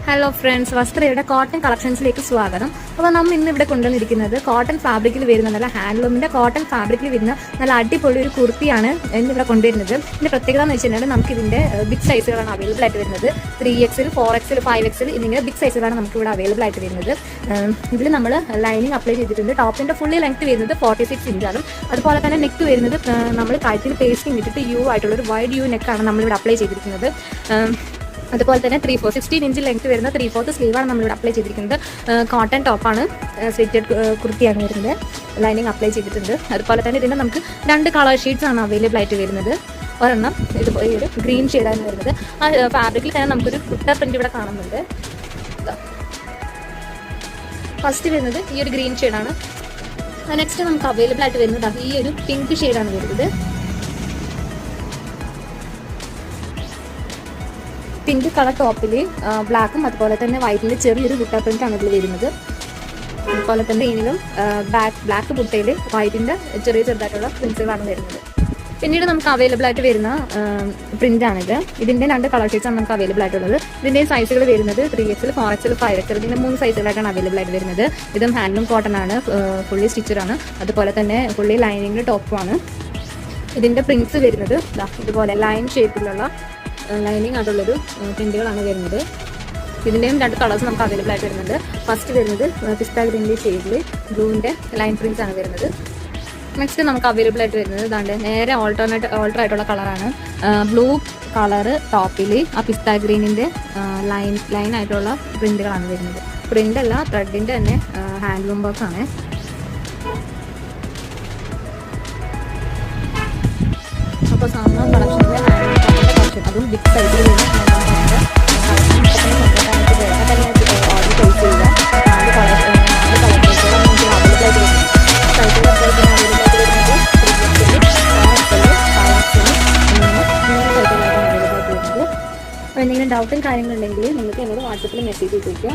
Hello friends, വസ്ത്രയുടെ cotton കളക്ഷൻസിലേക്ക് സ്വാഗതം. അപ്പോൾ നമ്മൾ ഇന്ന് ഇവിടെ കൊണ്ടുവന്നിരിക്കുന്നത് കോട്ടൺ ഫാബ്രിക്കിൽ വരുന്ന നല്ല ഹാൻഡ്ലൂമിൻ്റെ കോട്ടൺ ഫാബ്രിക്കിൽ വരുന്ന നല്ല അടിപൊളി ഒരു കുർത്തിയാണ് ഇന്നിവിടെ കൊണ്ടുവരുന്നത്. ഇതിൻ്റെ പ്രത്യേകത എന്ന് വെച്ചിട്ടുണ്ടെങ്കിൽ നമുക്ക് ഇതിൻ്റെ ബിഗ് സൈസുകളാണ് അവൈലബിൾ ആയിട്ട് വരുന്നത്. 3XL, 4XL, 5XL എന്നിങ്ങനെ ബിഗ് സൈസുകളാണ് നമുക്ക് ഇവിടെ അവൈലബിൾ ആയിട്ട് വരുന്നത്. ഇതിൽ നമ്മൾ ലൈനിങ് അപ്ലൈ ചെയ്തിട്ടുണ്ട്. ടോപ്പിൻ്റെ ഫുള്ളി ലെങ്ത് വരുന്നത് 46 ഇഞ്ചാണ്. അതുപോലെ തന്നെ നെക്ക് വരുന്നത് നമ്മൾ കഴുത്തിൽ പേസ്റ്റിംഗ് ഇട്ടിട്ട് യു ആയിട്ടുള്ളൊരു വൈഡ് യു നെക്കാണ് നമ്മളിവിടെ അപ്ലൈ ചെയ്തിരിക്കുന്നത്. അതുപോലെ തന്നെ 16 ഇഞ്ച് ലെങ്ത് വരുന്ന 3/4 സ്ലീവാണ് നമ്മളിവിടെ അപ്ലൈ ചെയ്തിരിക്കുന്നത്. കോട്ടൺ ടോപ്പാണ്, സ്ലിറ്റഡ് കുർത്തിയാണ് വരുന്നത്. ലൈനിങ് അപ്ലൈ ചെയ്തിട്ടുണ്ട്. അതുപോലെ തന്നെ ഇതിൻ്റെ നമുക്ക് 2 കളർ ഷീറ്റ്സ് ആണ് അവൈലബിൾ ആയിട്ട് വരുന്നത്. ഒരെണ്ണം ഇത് ഈ ഒരു ഗ്രീൻ ഷെയ്ഡാണ് വരുന്നത്. ആ ഫാബ്രിക്കിൽ തന്നെ നമുക്കൊരു കുട്ടർ പ്രിന്റ് ഇവിടെ കാണുന്നുണ്ട്. ഫസ്റ്റ് വരുന്നത് ഈ ഒരു ഗ്രീൻ ഷെയ്ഡാണ്. നെക്സ്റ്റ് നമുക്ക് അവൈലബിൾ ആയിട്ട് വരുന്നത് ഈ ഒരു പിങ്ക് ഷെയ്ഡാണ് വരുന്നത്. പിങ്ക് കളർ ടോപ്പിൽ ബ്ലാക്കും അതുപോലെ തന്നെ വൈറ്റിൻ്റെ ചെറിയൊരു ബുട്ട പ്രിന്റ് ആണ് ഇതിൽ വരുന്നത്. അതുപോലെ തന്നെ ഇതിലും ബ്ലാക്ക് ബുട്ടയിൽ വൈറ്റിൻ്റെ ചെറുതായിട്ടുള്ള പ്രിന്റ്സുകളാണ് വരുന്നത്. പിന്നീട് നമുക്ക് അവൈലബിൾ ആയിട്ട് വരുന്ന പ്രിന്റാണിത്. ഇതിൻ്റെ 2 കളർ ഷീറ്റ്സാണ് നമുക്ക് അവൈലബിൾ ആയിട്ടുള്ളത്. ഇതിൻ്റെ സൈസുകൾ വരുന്നത് 3XL, 4XL, 5XL ഇതിൻ്റെ 3 സൈസുകളായിട്ടാണ് അവൈലബിൾ ആയിട്ട് വരുന്നത്. ഇതും ഹാൻഡ്ലൂം കോട്ടൺ ആണ്, ഫുള്ളി സ്റ്റിച്ചറാണ്. അതുപോലെ തന്നെ ഫുള്ളി ലൈനിങ് ടോപ്പുമാണ്. ഇതിൻ്റെ പ്രിന്റ്സ് വരുന്നത് ഇതുപോലെ ലൈൻ ഷേപ്പിലുള്ള ലൈനിങ് ആയിട്ടുള്ളൊരു പ്രിന്റുകളാണ് വരുന്നത്. ഇതിൻ്റെയും 2 കളേഴ്സ് നമുക്ക് അവൈലബിൾ ആയിട്ട് വരുന്നുണ്ട്. ഫസ്റ്റ് വരുന്നത് പിസ്ത ഗ്രീൻ്റെ ഷെയ്ഡിൽ ബ്ലൂവിൻ്റെ ലൈൻ പ്രിന്റ്സ് ആണ് വരുന്നത്. നെക്സ്റ്റ് നമുക്ക് അവൈലബിൾ ആയിട്ട് വരുന്നത് ഇതാണ്ട് നേരെ ഓൾട്ടർ ആയിട്ടുള്ള കളറാണ്. ബ്ലൂ കളറ് ടോപ്പിൽ ആ പിസ്ത ഗ്രീനിൻ്റെ ലൈൻ ആയിട്ടുള്ള പ്രിന്റുകളാണ് വരുന്നത്. പ്രിന്റ് അല്ല, ത്രെഡിൻ്റെ തന്നെ ഹാൻഡ്ലൂം വർക്കാണ്. അപ്പോൾ സാധാരണ കളക്ഷനിലെ കളക്ഷൻ അതും ബിഗ് സൈസിൽ എന്തെങ്കിലും ഡൗട്ടും കാര്യങ്ങളുണ്ടെങ്കിൽ നിങ്ങൾക്ക് എന്നോട് വാട്സപ്പിൽ മെസ്സേജ് ചെയ്തിരിക്കുക.